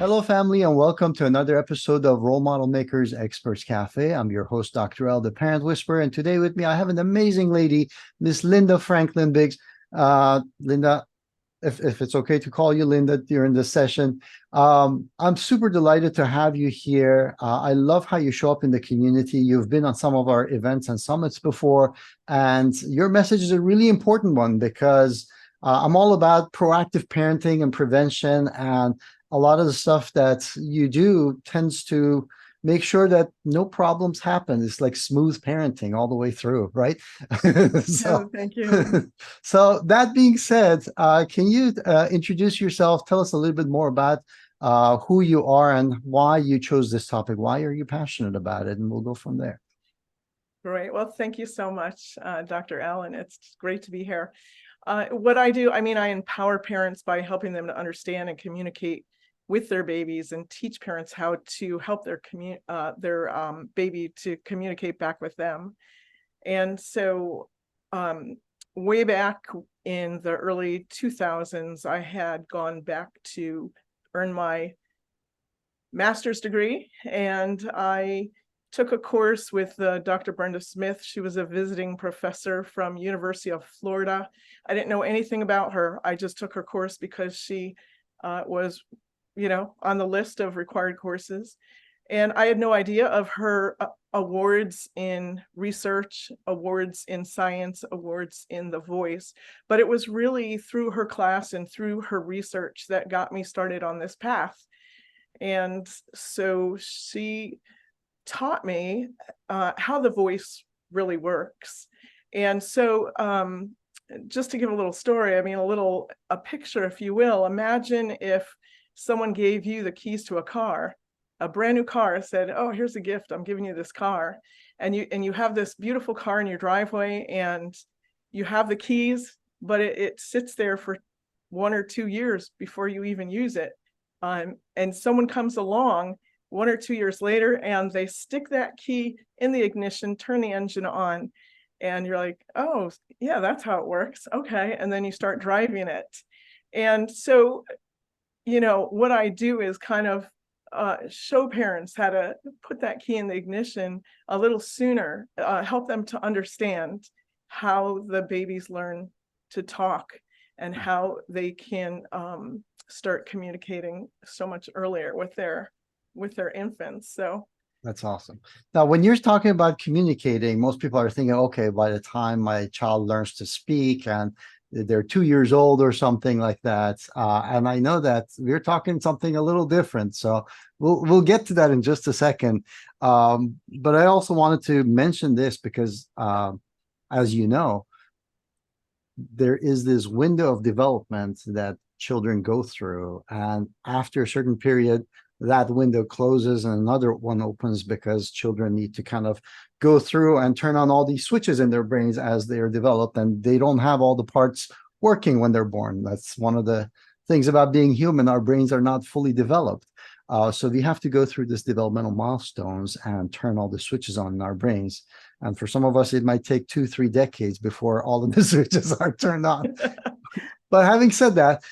Hello, family, and welcome to another episode of Role Model Makers Experts Cafe. I'm your host, Dr. L, the Parent Whisperer, and today with me, I have an amazing lady, Miss Linda Franklin Biggs. Linda, if it's okay to call you Linda during this session, I'm super delighted to have you here. I love how you show up in the community. You've been on some of our events and summits before, and your message is a really important one because I'm all about proactive parenting and prevention, and a lot of the stuff that you do tends to make sure that no problems happen. It's like smooth parenting all the way through, right? Oh, so, thank you. so that being said, can you introduce yourself? Tell us a little bit more about who you are and why you chose this topic. Why are you passionate about it? And we'll go from there. Great. Well, thank you so much, Dr. Allen. It's great to be here. What I do, I empower parents by helping them to understand and communicate with their babies and teach parents how to help their baby to communicate back with them. And so way back in the early 2000s, I had gone back to earn my master's degree, and I took a course with Dr. Brenda Smith. She was a visiting professor from University of Florida. I didn't know anything about her. I just took her course because she was, on the list of required courses. And I had no idea of her awards in research, awards in science, awards in the voice. But it was really through her class and through her research that got me started on this path. And so she taught me how the voice really works. And so just to give a little story, a picture, if you will, imagine if someone gave you the keys to a car, a brand new car, said, "Oh, here's a gift, I'm giving you this car." And you have this beautiful car in your driveway and you have the keys, but it sits there for 1 or 2 years before you even use it. And someone comes along 1 or 2 years later and they stick that key in the ignition, turn the engine on, and you're like, "Oh, yeah, that's how it works. Okay." And then you start driving it. And so, what I do is kind of show parents how to put that key in the ignition a little sooner, help them to understand how the babies learn to talk and how they can start communicating so much earlier with their infants. So That's awesome. Now, when you're talking about communicating, most people are thinking, okay, by the time my child learns to speak and they're 2 years old or something like that. And I know that we're talking something a little different. So we'll get to that in just a second. But I also wanted to mention this because, as you know, there is this window of development that children go through. And after a certain period, that window closes and another one opens because children need to kind of go through and turn on all these switches in their brains as they are developed, and they don't have all the parts working when they're born. That's one of the things about being human. Our brains are not fully developed. So we have to go through this developmental milestones and turn all the switches on in our brains. And for some of us, it might take 2-3 decades before all of the switches are turned on. But having said that,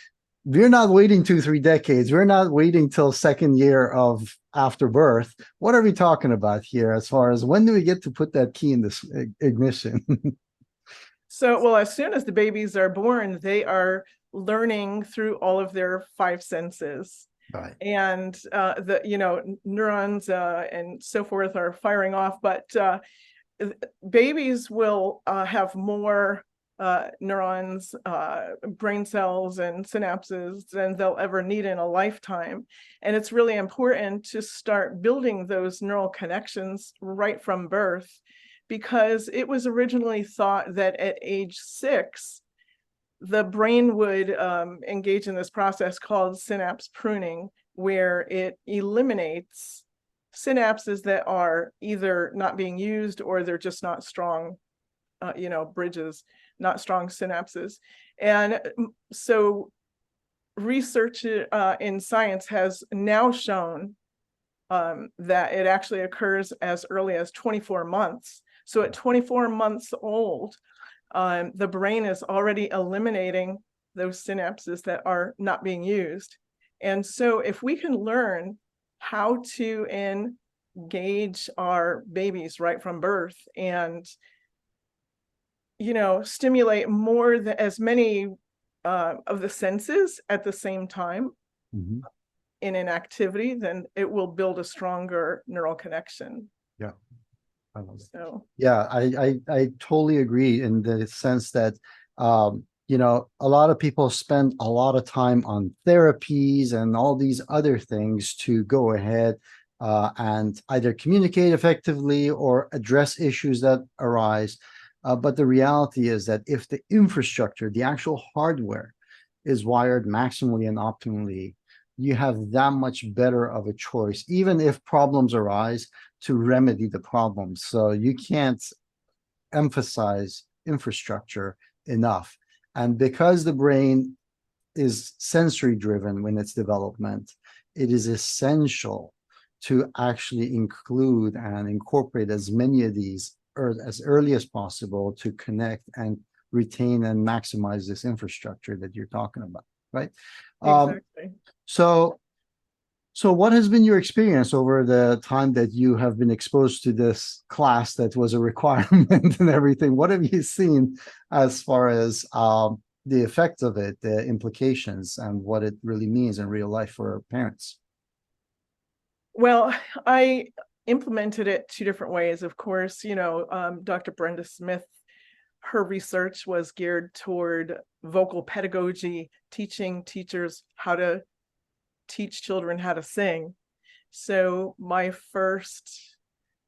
we're not waiting 2-3 decades. We're not waiting till second year of after birth. What are we talking about here as far as when do we get to put that key in this ignition? So, well, as soon as the babies are born, they are learning through all of their five senses. Right. And the neurons and so forth are firing off, but babies will have more neurons, brain cells, and synapses than they'll ever need in a lifetime. And it's really important to start building those neural connections right from birth, because it was originally thought that at age 6, the brain would engage in this process called synapse pruning, where it eliminates synapses that are either not being used or they're just not strong, bridges, not strong synapses. And so research in science has now shown that it actually occurs as early as 24 months. So at 24 months old, the brain is already eliminating those synapses that are not being used. And so if we can learn how to engage our babies right from birth and, stimulate more than as many of the senses at the same time Mhm. in an activity, then it will build a stronger neural connection. Yeah. I love it. So, Yeah, I totally agree in the sense that a lot of people spend a lot of time on therapies and all these other things to go ahead and either communicate effectively or address issues that arise. But the reality is that if the infrastructure, the actual hardware, is wired maximally and optimally, you have that much better of a choice, even if problems arise, to remedy the problems. So you can't emphasize infrastructure enough. And because the brain is sensory driven when it's development, it is essential to actually include and incorporate as many of these as early as possible to connect and retain and maximize this infrastructure that you're talking about, right? exactly. So so what has been your experience over the time that you have been exposed to this class that was a requirement and everything? What have you seen as far as the effects of it, the implications, and what it really means in real life for parents? Well, I implemented it two different ways. Of course, Dr. Brenda Smith, her research was geared toward vocal pedagogy, teaching teachers how to teach children how to sing. So my first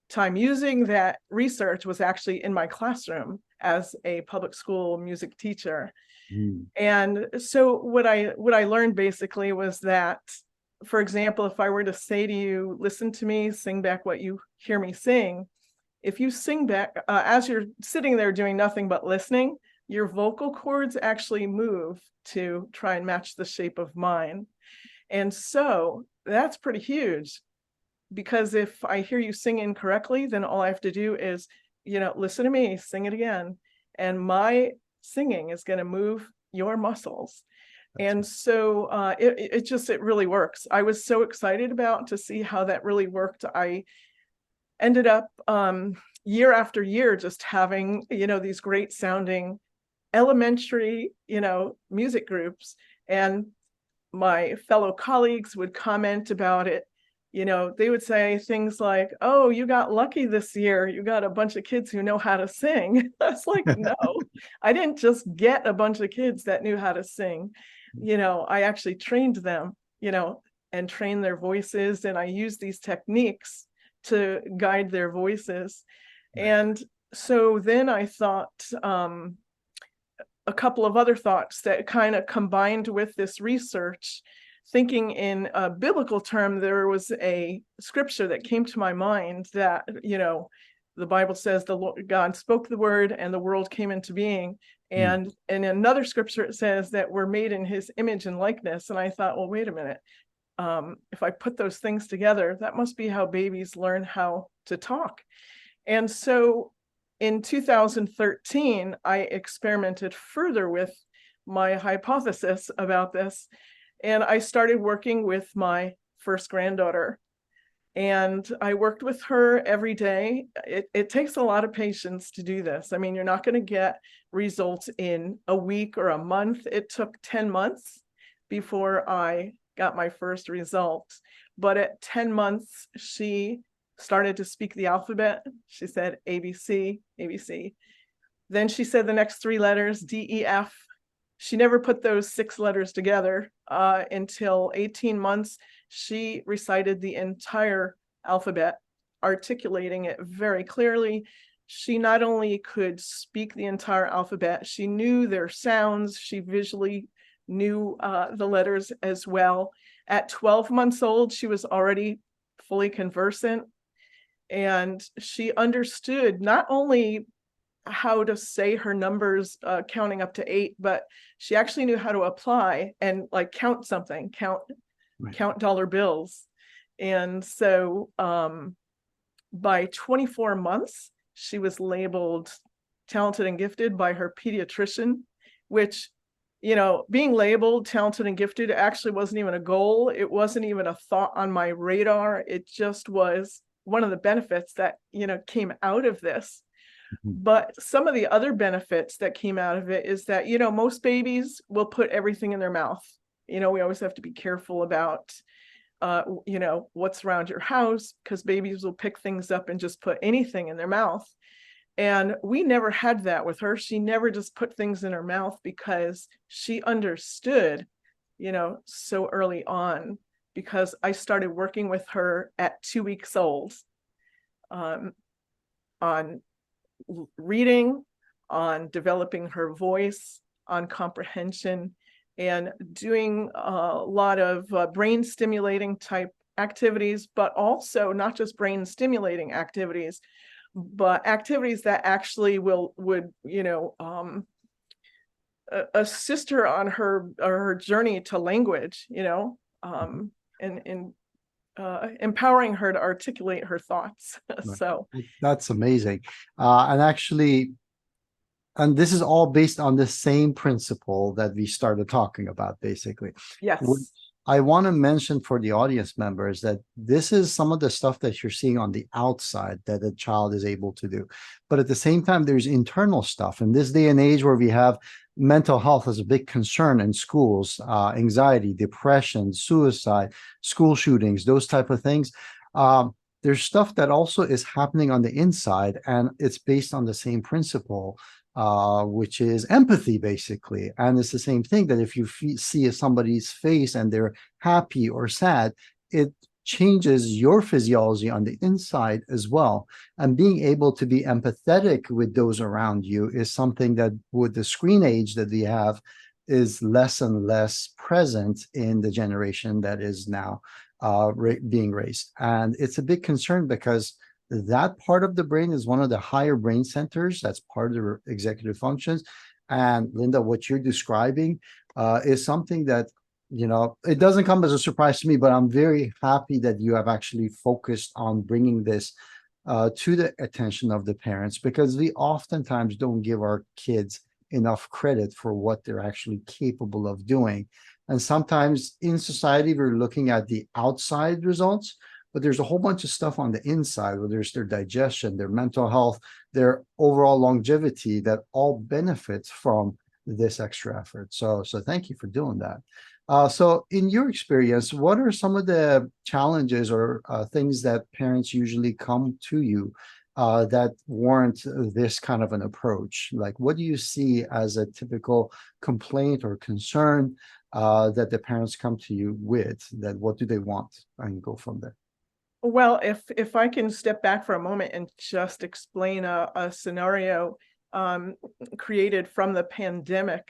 time using that research was actually in my classroom as a public school music teacher. Mm, And so what I learned basically was that, for example, if I were to say to you, listen to me, sing back what you hear me sing, if you sing back as you're sitting there doing nothing but listening, your vocal cords actually move to try and match the shape of mine. And so that's pretty huge, because if I hear you sing incorrectly, then all I have to do is, listen to me, sing it again. And my singing is going to move your muscles. that's And so it really works. I was so excited about to see how that really worked. I ended up year after year just having, these great sounding elementary, music groups. And my fellow colleagues would comment about it. They would say things like, "Oh, you got lucky this year. You got a bunch of kids who know how to sing." I was like, "No, I didn't just get a bunch of kids that knew how to sing. I actually trained them, and trained their voices, and I used these techniques to guide their voices." right. And so then I thought, a couple of other thoughts that kind of combined with this research. Thinking in a biblical term, there was a scripture that came to my mind that, the Bible says the Lord God spoke the word and the world came into being. Mm, And in another scripture, it says that we're made in his image and likeness. And I thought, well, wait a minute. If I put those things together, that must be how babies learn how to talk. And so in 2013, I experimented further with my hypothesis about this. And I started working with my first granddaughter. And I worked with her every day. It takes a lot of patience to do this. I mean, you're not going to get results in a week or a month. It took 10 months before I got my first results. But at 10 months, she started to speak the alphabet. She said ABC, ABC. Then she said the next three letters, DEF. She never put those six letters together until 18 months. She recited the entire alphabet, articulating it very clearly. She not only could speak the entire alphabet, she knew their sounds. She visually knew the letters as well. At 12 months old, she was already fully conversant. And she understood not only how to say her numbers counting up to 8, but she actually knew how to apply and like count something, right. count dollar bills. And so by 24 months, she was labeled talented and gifted by her pediatrician, which being labeled talented and gifted actually wasn't even a goal. It wasn't even a thought on my radar. It just was one of the benefits that, came out of this. Mhm. But some of the other benefits that came out of it is that, most babies will put everything in their mouth. We always have to be careful about, what's around your house, because babies will pick things up and just put anything in their mouth. And we never had that with her. She never just put things in her mouth, because she understood, so early on, because I started working with her at 2 weeks old, on reading, on developing her voice, on comprehension, and doing a lot of brain stimulating type activities, but also not just brain stimulating activities, but activities that actually would assist her on her journey to language, and empowering her to articulate her thoughts. Right. So That's amazing. And this is all based on the same principle that we started talking about, basically. What yes. I want to mention for the audience members that this is some of the stuff that you're seeing on the outside that a child is able to do. But at the same time, there's internal stuff. In this day and age where we have mental health as a big concern in schools, anxiety, depression, suicide, school shootings, those type of things. There's stuff that also is happening on the inside, and it's based on the same principle, which is empathy, basically. And it's the same thing that if you see somebody's face and they're happy or sad, it changes your physiology on the inside as well. And being able to be empathetic with those around you is something that, with the screen age that we have, is less and less present in the generation that is now being raised. And it's a big concern, because that part of the brain is one of the higher brain centers. That's part of the executive functions. And Linda, what you're describing is something that, it doesn't come as a surprise to me, but I'm very happy that you have actually focused on bringing this to the attention of the parents, because we oftentimes don't give our kids enough credit for what they're actually capable of doing. And sometimes in society, we're looking at the outside results, but there's a whole bunch of stuff on the inside, whether it's their digestion, their mental health, their overall longevity, that all benefits from this extra effort. So thank you for doing that. So in your experience, what are some of the challenges or things that parents usually come to you that warrant this kind of an approach? Like, what do you see as a typical complaint or concern that the parents come to you with? That what do they want? And go from there. Well, if I can step back for a moment and just explain a scenario created from the pandemic.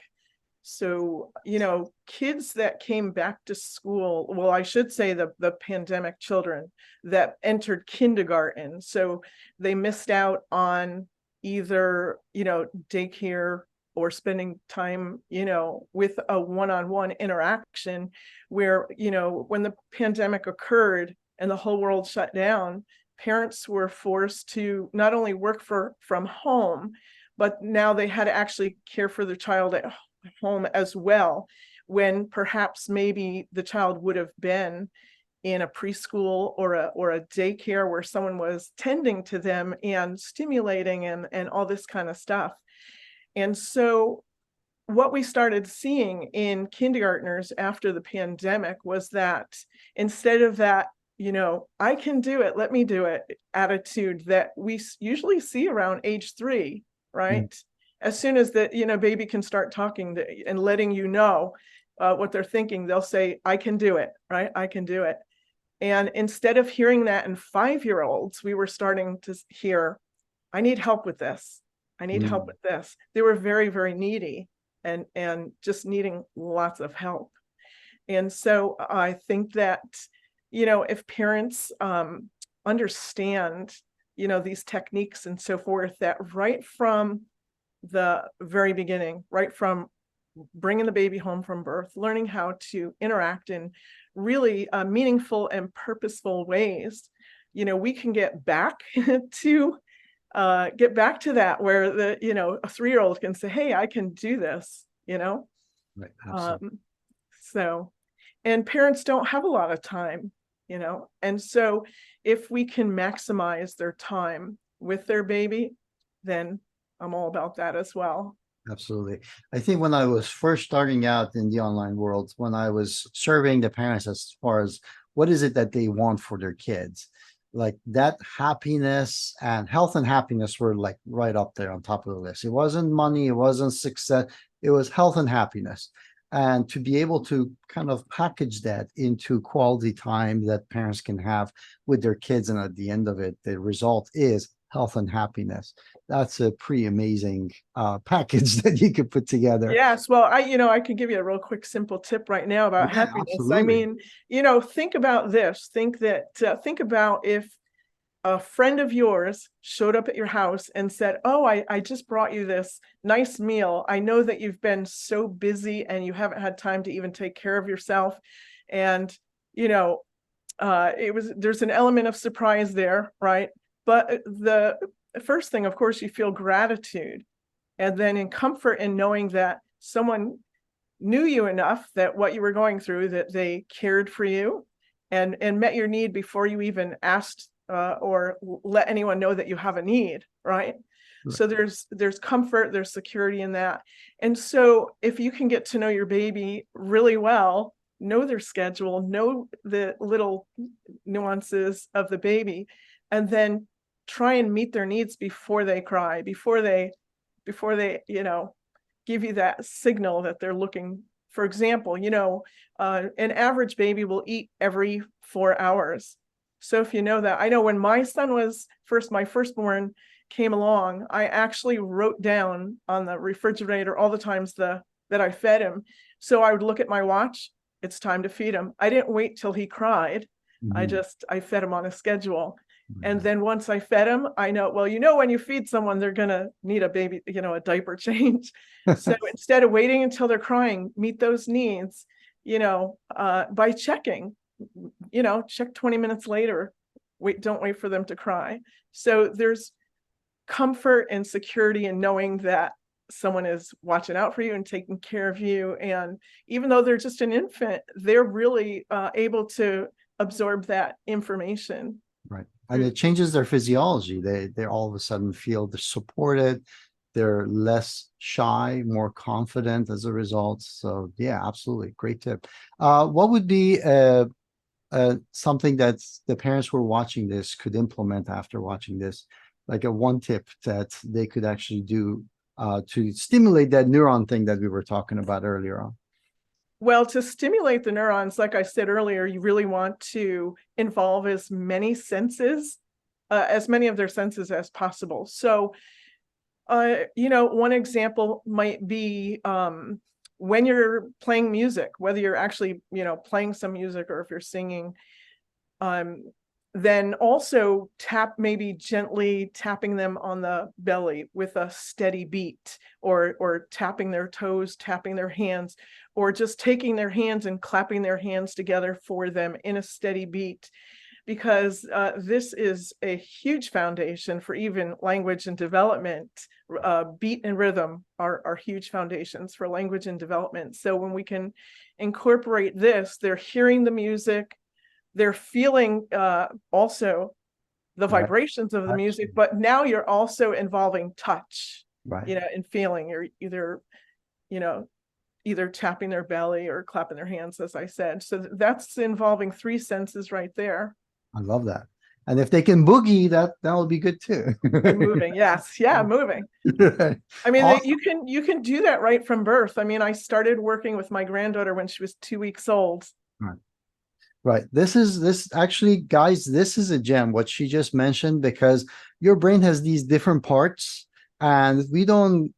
So, kids that came back to school, well, I should say the pandemic children that entered kindergarten. So they missed out on either, daycare or spending time, with a one-on-one interaction where, when the pandemic occurred and the whole world shut down, parents were forced to not only work from home, but now they had to actually care for their child at home as well, when perhaps maybe the child would have been in a preschool or a daycare where someone was tending to them and stimulating and all this kind of stuff. And so what we started seeing in kindergartners after the pandemic was that instead of that, I can do it, let me do it attitude that we usually see around age 3, right? Mm. As soon as the, baby can start talking and letting what they're thinking, they'll say, I can do it, right? I can do it. And instead of hearing that in 5-year-olds, we were starting to hear, I need help with this. I need help with this. They were very, very needy and just needing lots of help. And so I think that, if parents understand, these techniques and so forth, that right from the very beginning, right from bringing the baby home from birth, learning how to interact in really meaningful and purposeful ways, we can get back to that where a 3-year-old can say, hey, I can do this, Right. Absolutely. So, and parents don't have a lot of time, and so if we can maximize their time with their baby, then I'm all about that as well. Absolutely. I think when I was first starting out in the online world, when I was surveying the parents as far as what is it that they want for their kids, like that happiness and health and happiness were like right up there on top of the list. It wasn't money, it wasn't success, it was health and happiness. And to be able to kind of package that into quality time that parents can have with their kids, and at the end of it, the result is health and happiness. That's a pretty amazing package that you could put together. Yes, well, I can give you a real quick, simple tip right now about Yeah, happiness. I absolutely. mean, think about this. Think about if a friend of yours showed up at your house and said, "Oh, I just brought you this nice meal. I know that you've been so busy and you haven't had time to even take care of yourself." And, you know, there's an element of surprise there, right? But the first thing, of course, you feel gratitude, and then in comfort in knowing that someone knew you enough that what you were going through, that they cared for you and met your need before you even asked, or let anyone know that you have a need, right? Right. So there's comfort, there's security in that. And so if you can get to know your baby really well, know their schedule, know the little nuances of the baby, and then try and meet their needs before they cry, before they give you that signal that they're looking. For example, an average baby will eat every 4 hours. So if you know that, I know when my son was my firstborn came along, I actually wrote down on the refrigerator all the times that I fed him. So I would look at my watch, it's time to feed him. I didn't wait till he cried. Mhm. I fed him on a schedule. And Right. then once I fed him, I know, well, when you feed someone, they're going to need a diaper change. So instead of waiting until they're crying, meet those needs, by checking, check 20 minutes later. Don't wait for them to cry. So there's comfort and security in knowing that someone is watching out for you and taking care of you. And even though they're just an infant, they're really able to absorb that information. Right. And it changes their physiology. They all of a sudden feel they're supported, they're less shy, more confident as a result. So yeah, absolutely. Great tip. What would be something that the parents who are watching this could implement after watching this, like a one tip that they could actually do to stimulate that neuron thing that we were talking about earlier on? Well, to stimulate the neurons, like I said earlier, you really want to involve as many senses, as many of their senses as possible. So, one example might be when you're playing music, whether you're actually, playing some music or if you're singing, um, then also maybe gently tapping them on the belly with a steady beat, or tapping their toes, tapping their hands, or just taking their hands and clapping their hands together for them in a steady beat, because this is a huge foundation for even language and development. Beat and rhythm are huge foundations for language and development. So when we can incorporate this, they're hearing the music, they're feeling also the Right. vibrations of the music, Absolutely. but now you're also involving touch, Right. and feeling. You're you know, either tapping their belly or clapping their hands, as I said. So that's involving three senses right there. I love that. And if they can boogie, that will be good too. And moving, yes, yeah, moving. Right. I mean, Awesome. you can do that right from birth. I mean, I started working with my granddaughter when she was 2 weeks old. Right. Right. This actually, guys, this is a gem, what she just mentioned, because your brain has these different parts, and we don't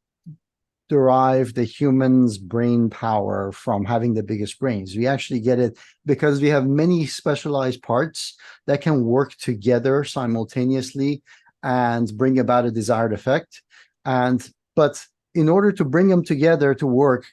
derive the human's brain power from having the biggest brains. We actually get it because we have many specialized parts that can work together simultaneously and bring about a desired effect. And but in order to bring them together to work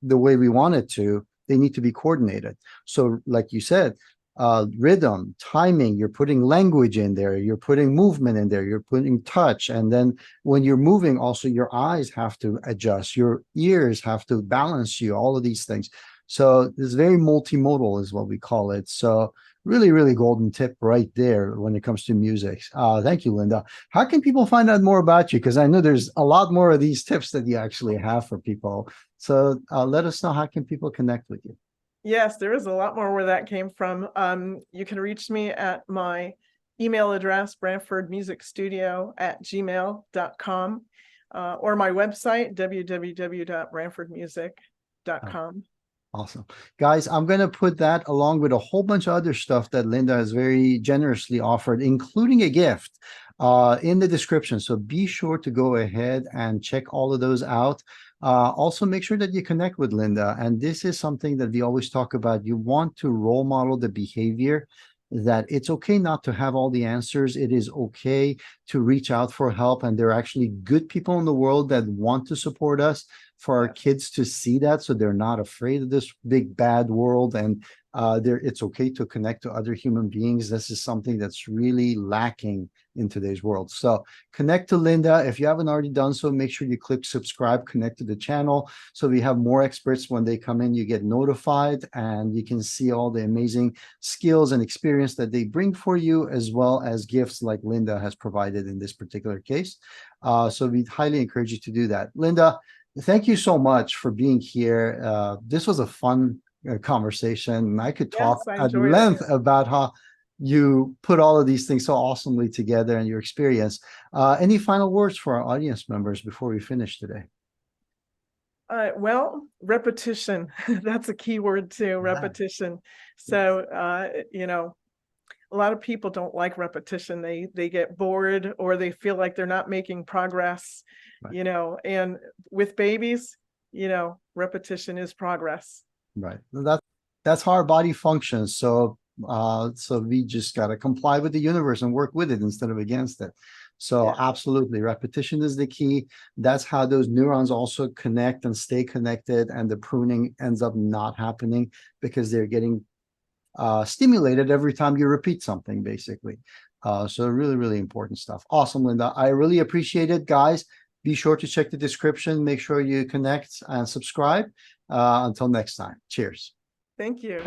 the way we want it to, they need to be coordinated. So, like you said, rhythm, timing, you're putting language in there, you're putting movement in there, you're putting touch. And then when you're moving, also your eyes have to adjust, your ears have to balance you, all of these things. So it's very multimodal is what we call it. So really, really golden tip right there when it comes to music. Thank you, Linda. How can people find out more about you? Because I know there's a lot more of these tips that you actually have for people. So let us know, how can people connect with you? Yes, there is a lot more where that came from. You can reach me at my email address, branfordmusicstudio@gmail.com, or my website, www.branfordmusic.com. Awesome. Guys, I'm going to put that along with a whole bunch of other stuff that Linda has very generously offered, including a gift, in the description. So be sure to go ahead and check all of those out. Also, make sure that you connect with Linda. And this is something that we always talk about. You want to role model the behavior that it's okay not to have all the answers. It is okay to reach out for help. And there are actually good people in the world that want to support us, for our kids to see that, so they're not afraid of this big bad world. And it's okay to connect to other human beings. This is something that's really lacking in today's world. So connect to Linda. If you haven't already done so, make sure you click subscribe, connect to the channel, so we have more experts. When they come in, you get notified and you can see all the amazing skills and experience that they bring for you, as well as gifts like Linda has provided in this particular case. So we highly encourage you to do that. Linda, thank you so much for being here. This was a fun conversation, and I could talk Yes, I at enjoyed it. length about how you put all of these things so awesomely together and your experience. Any final words for our audience members before we finish today? Well, repetition. That's a key word too, repetition. So, a lot of people don't like repetition. They get bored, or they feel like they're not making progress, Right. And with babies, repetition is progress. Right. That's how our body functions. So so we just gotta comply with the universe and work with it instead of against it. So Yeah. absolutely, repetition is the key. That's how those neurons also connect and stay connected, and the pruning ends up not happening because they're getting stimulated every time you repeat something, basically. So really, really important stuff. Awesome, Linda. I really appreciate it, guys. Be sure to check the description. Make sure you connect and subscribe. Until next time, cheers. Thank you.